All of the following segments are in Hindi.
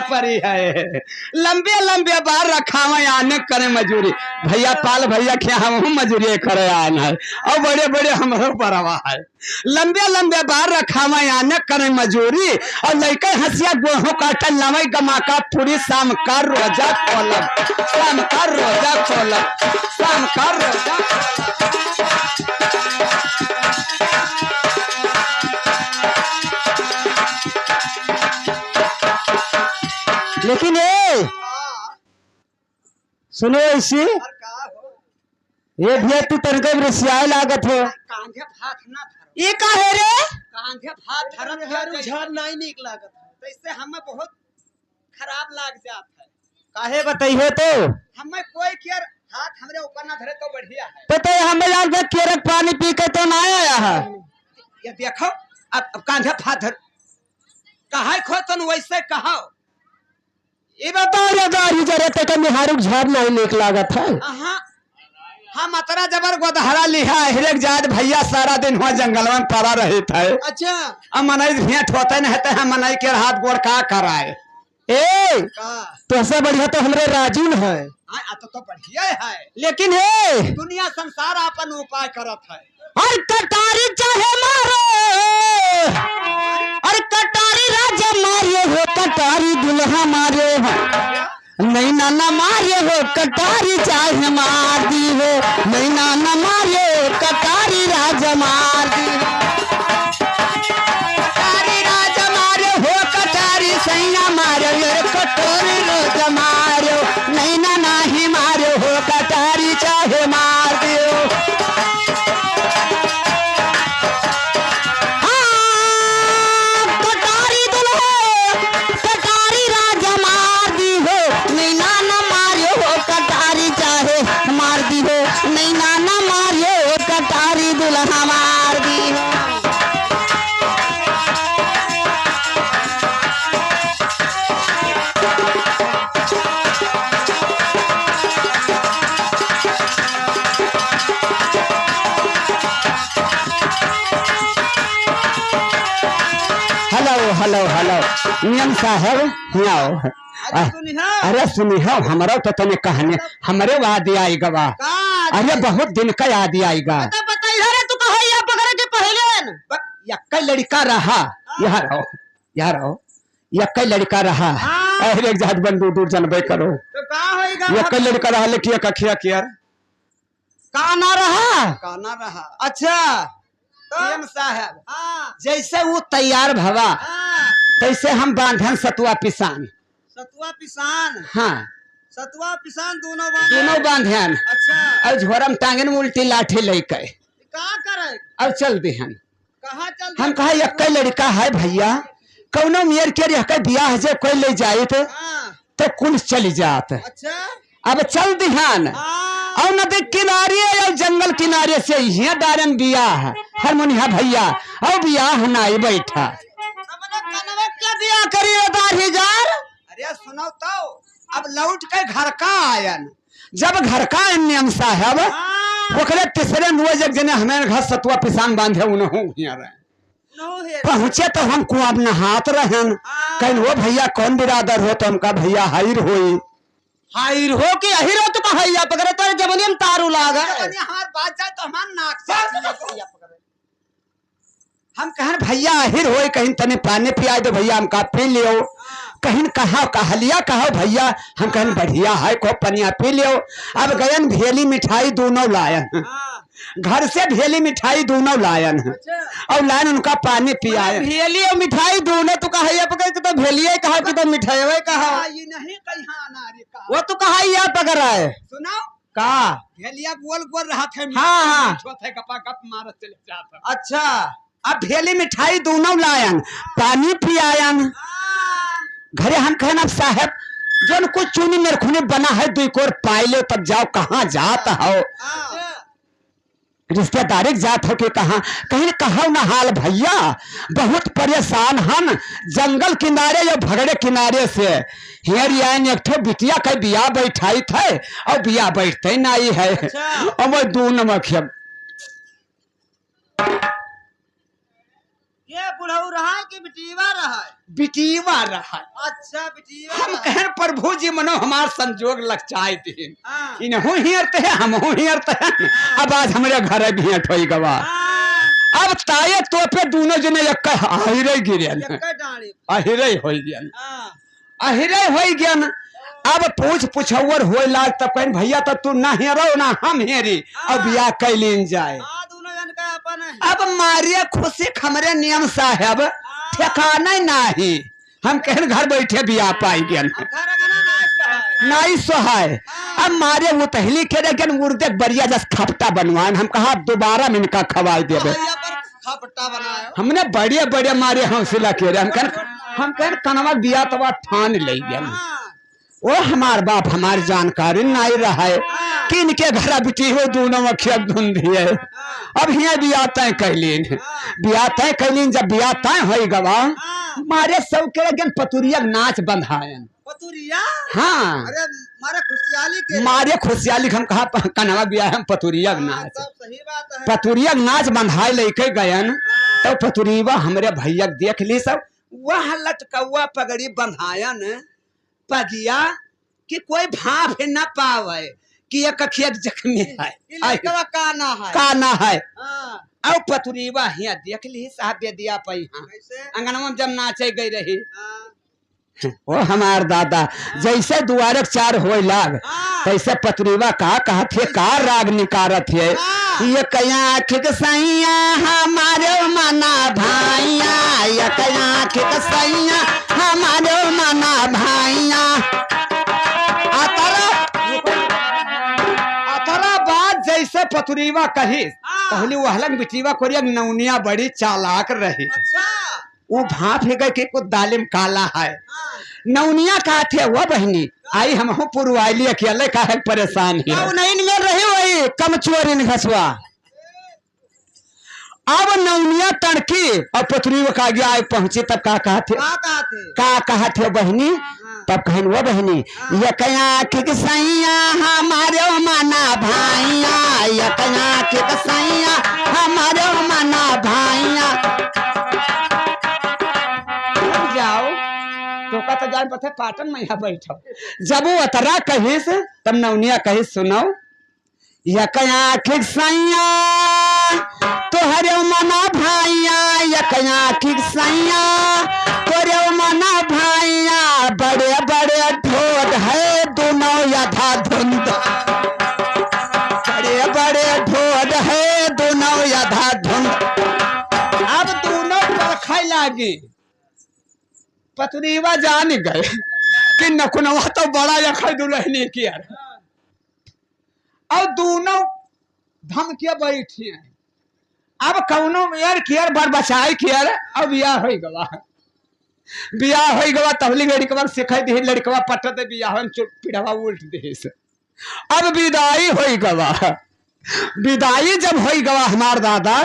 परी है। लंबे लंबे बार रखावा आने करे मजूरी। भैया पाल भैया क्या हम मजूरी करे आन है और बड़े बड़े हमारे परवा है। लंबे लंबे बार रखावा आने करे मजूरी और लड़के हंसिया गेहूं काटल लवई गमा का पूरी शाम का रोजा खोलब, शाम का रोजा खोलब, शाम का रोजा लेकिन ए सुनो इसी ये भैया तू तनके रसियाए लागत हो। कांधे फाट ना धर। ये का है रे? कांधे फाट धरत है झाड़ नहीं निक लागत है। तो इससे हमें बहुत खराब लाग जात है। काहे बताइए तो हमें कोई केयर हाथ हमरे ऊपर ना धरे तो बढ़िया है। पता है हमें यार के केरक पानी पी के तो ना आया है। ये देखो अब कांधे फाट धर कहां खो तन वैसे कहो। ये बताओ रे दारी जरे ते के निहारुक झाड़ नहीं निक लागत है। हां हम अतरा जबर गोदहरा लिहा हिरक जात भैया सारा दिन हुआ जंगल में पड़ा रहे थे। अच्छा अब मनाई भेंट होते नहीं तो हम मनाई के हाथ गोड़ का कराए। ए तो ऐसा बढ़िया तो हमरे राजू है। तो बढ़िया है लेकिन हे दुनिया संसार अपन उपाय करत है। और कटारी चाहे मारो और कटारी राजा मारे हो कटारी दुल्हा मारे हो नहीं नाना मारे हो कटारी चाहे मार दी हो नहीं नाना मारे कटारी राजा मार दी हो कटारी राजा मारे हो कटारी सैया मारे कटोरी राजा मारे नहीं नाना ही मारे हो कटारी चाहे मार दी हो। हेलो हेलो नियम साहब आओ। अरे सुनी हो हमारा तो तने कहने हमारे वादी आई गवा। अरे बहुत दिन का याद आएगा। तू कहो या पकड़ के पहले यक्का लड़का रहा यार आओ यार आओ यक्का लड़का रहा। अरे एक जात बंदू दूर जनबे करो तो का होएगा। यक्का लड़का रहा लेकिन कखिया किया का ना रहा। अच्छा नियम साहब जैसे वो तैयार भवा तैसे हम बांधन सतुआ पिसान हाँ सतुआ पिसान दोनों बांधन। अच्छा और झोरम टांगन में उल्टी लाठी लेके का करे अब चल देहन। कहाँ चल हम कहा यक्का लड़का है भैया कौनो मेयर के बियाह जे कोई ले जाए तो कुल चली जात। अच्छा अब चल दिहान और नदी किनारे और जंगल किनारे से यहाँ दारन बियाह हारमोनिया भैया और बियाह नाई बैठा क्या दिया करिए दाढ़ी जार। अरे सुनो तो अब लौट के घर का आयन जब घर का नियम साहब ओकरे तीसरे नुए जग जने हमें घर सतुआ पिसान बांधे उन्हों पहुंचे तो हम कुआब नहात रहन कहीं वो भैया कौन बिरादर हो तो हमका भैया हाइर होई हाइर हो कि अहिर हो तो कहैया पकड़े तो जबनियम तारू लागा हाथ बात जाए तो हमार नाक से हम कहन भैया आहिर होए कहीं तने पानी पिया दो भैया हम का पी लियो कहीं कहा कहलिया कहो भैया हम कहन बढ़िया है को पनिया पी लियो। अब गयन भेली मिठाई दोनों लायन घर से भेली मिठाई दोनों लायन और लायन उनका पानी पियाए। भेली और मिठाई दोनों तो कहैया पकड़ के तो भेलिए कहा कि तो मिठाई कहा ये नहीं कहा वो तो कहैया पकड़ रहा है। सुनाओ का भेलिया गोल गोल रहा थे हाँ गपा गप मारत चले जाता। अच्छा अब भेली मिठाई दोनों लायन पानी पियायन घरे हम कहन अब साहब जो कुछ चूनी मेरे खूने बना है दुई कोर पाई लो तब जाओ कहाँ जात हो रिश्तेदारी जात हो के कहा कहीं कहो ना हाल भैया बहुत परेशान हम जंगल किनारे या भगड़े किनारे से हेर एक ठो बिटिया का बिया बैठाई थे और बिया बैठते नहीं है और मैं दो नमक ये बुढ़ऊ रहा है कि बिटीवा रहा है? बिटीवा रहा। अच्छा बिटीवा हम रहा है। कहन प्रभु जी मनो हमार संजोग लक्षाए थे हाँ। इनहू हियरते हैं हमहू हियरते हैं। अब आज हमारे घर भी ठोई गवा। हाँ। अब ताये तो पे दोनों जने एक अहिरे गिरन यक्का डाली। अहिरे हो गयन हाँ। अहिरे हो गयन। अब पूछ पुछवर हो लाग तब कहन भैया तो तू ना हेरो ना हम हेरी अब बियाह कैलिन जाए। हाँ दोनों जन का अपन है। अब मारिए खुशी खमरे नियम साहब ठिकाना नाही हम कहन घर बैठे बियाह पाई गयन अब घर अंगना नाच रहा है। नाई सोहाय। अब मारे वो तहली के गन मुर्दे बढ़िया जस खपटा बनवान हम कहा दोबारा में इनका खवाई देवे। भैया पर खपटा बनाया। हमने बढ़िया बढ़िया मारे हौसला के हम कहन कनवा बिया तवा ठान ले गयन। हाँ। वो हमार बाप हमार जानकारी नहीं रहा है कि इनके घर बिटी हो दोनों अखिया धुंधी है। अब यहाँ बिया तय कैलीन बिया तय कैलीन जब बिया तय हो गवा मारे सब के लगन पतुरिया नाच बंधायन। पतुरिया? हाँ अरे मारे खुशहाली के मारे खुशहाली हम कहा कनवा बिया हम पतुरिया नाच सब सही बात है। पतुरिया नाच बंधाए लेके गयन तो पतुरिया हमरे भैया देख ली सब वह लटकौआ पगड़ी बंधायन पगिया कि कोई भाप न पावे कि एक अखिया जख्मी है ये लड़का काना है। काना है। हाँ। अब पतुरीवा हिया देख ली साहब दिया पई हाँ कैसे? अंगनवा में जब नाचे गई रही हाँ। वो हमार दादा जैसे दुआरक चार हो लाग हाँ। तैसे पतुरीवा का थे का राग निकारत है। हाँ। ये कया खिक सैया हमारे मना भाइया ये कया खिक सैया हमारे मना भाइया। अतरा बात जैसे पतुरीवा कही हाँ। पहले वहलन बिटीवा कोरिया नौनिया बड़ी चालाक रही। अच्छा। वो भाप है कि कुछ दालिम काला है हाँ। नौनिया का थे वो बहनी आई हम पुरवाइली अकेले का है परेशान है नहीं मिल रही वही कम चोरी घसवा। अब नौनिया तड़की और पतुरी का गया आई पहुंची तब का कहा थे का कहा थे बहनी तब कहन वो बहनी ये कया खिक सैया हमारे माना भाइया ये कया खिक सैया हमारे माना भाइया। जाओ तो का तो जान पथे पाटन में यहाँ बैठो जब वो अतरा कहिस तब नौनिया कहिस सुनो ये कया खिक सैया तोहरे मना भाइया ये कया खिक सैया तोरे मना भाइया बड़े बड़े ढोल है दोनों यथा धुंध बड़े बड़े ढोल है दोनों यथा धुंध। अब दोनों परखै लागी पतुरीवा जान गए कि नकुनवा तो बड़ा यख दुल्हनी किया और दोनों धमकिया बैठी हैं। अब कौनो मेयर कियर बर बचाई कियर अब बियाह हो गवा तहली लड़कवा सिखाई दी लड़कवा पटत बियाह पिढ़वा उल्ट दे। अब विदाई हो गवा विदाई जब हो गवा हमार दादा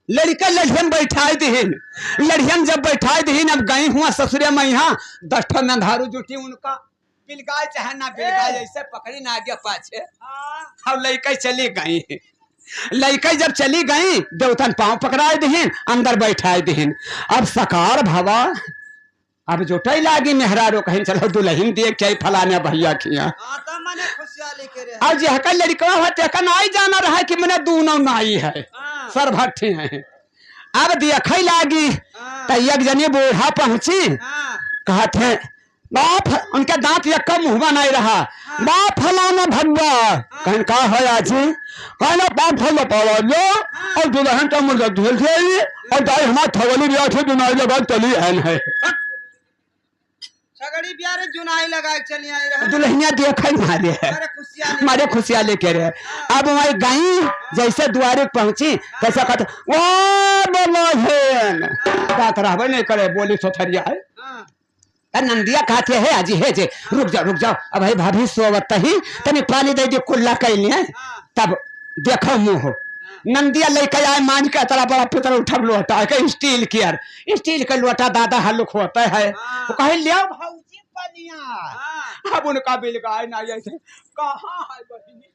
लड़का लड़ियन बैठाई दीन लड़ियन जब बैठाई दीन अब गई हुआ ससुरे में यहाँ 10 ठो मेधारू जुटी उनका बिलगाय चाहे ना बिलगाय ऐसे पकड़ी ना आगे पाछे अब लड़का चली गई। लड़का जब चली गई देवतन पांव पकड़ाए दीन अंदर बैठाए दीन। अब सकार भवा अब जोटई लागी मेहरारो कहीं चलो दुल्हन देख चाहे फलाने भैया किया अब जहका लड़का होते नाई जाना रहा कि मैंने दोनों नाई है सर भट्टी है। अब देख लागी तो एक जनी बूढ़ा पहुंची कहते बाप उनके दांत यक्का मुंह नहीं रहा बाप फलाना भगवा कहन का है आजी कहना बाप फल पावा लो और दुल्हन तो मुझे धुल थे और दाई हमार थवली बिया थे दुनाई लगा चली एन है सगड़ी बियारे जुनाई लगा के चली आई रहा दुल्हनिया देखा मारे है मारे खुशियां लेके रहे। अब वही गई जैसे द्वारे पहुंची तैसा कहते वो बोलो हेन बात रहबे नहीं करे बोली सोथरिया है नंदिया कहते है आजी है जे रुक जाओ अब भाई भाभी सोवत ही तनी पानी दे दे कुल्ला कैलिए तब देखो मुंह नंदिया लेके आए मान के तरह बड़ा पितर उठब लोटा के स्टील के लोटा दादा हल्लुक होता है वो कहे ले भौजी पनिया अब उनका बिल गाय ना ऐसे कहां है बहिनी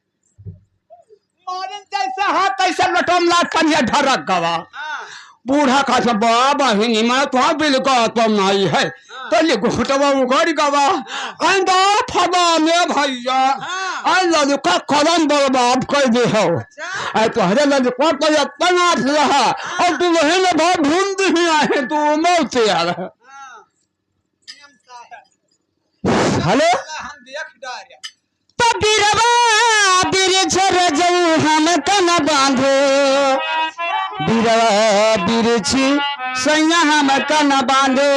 मारन जैसे हाथ ऐसे लटम ला पनिया ढरक गवा बूढ़ा का सब बाबा ही नहीं मैं तो बिल का तो नहीं है तो लिखो तो उगड़ गवा अंदा फदा में भैया आई लड़ू का कदम बर्बाद कर दे हो आई तो हरे लड़ू को तो इतना रहा और तू वही ने बहुत ढूंढ ही आए तू मौत यार हेलो तो बिरवा बिरछ रजऊ हम कन बांधो बिरवा बिरछी सैया हम कन बांधो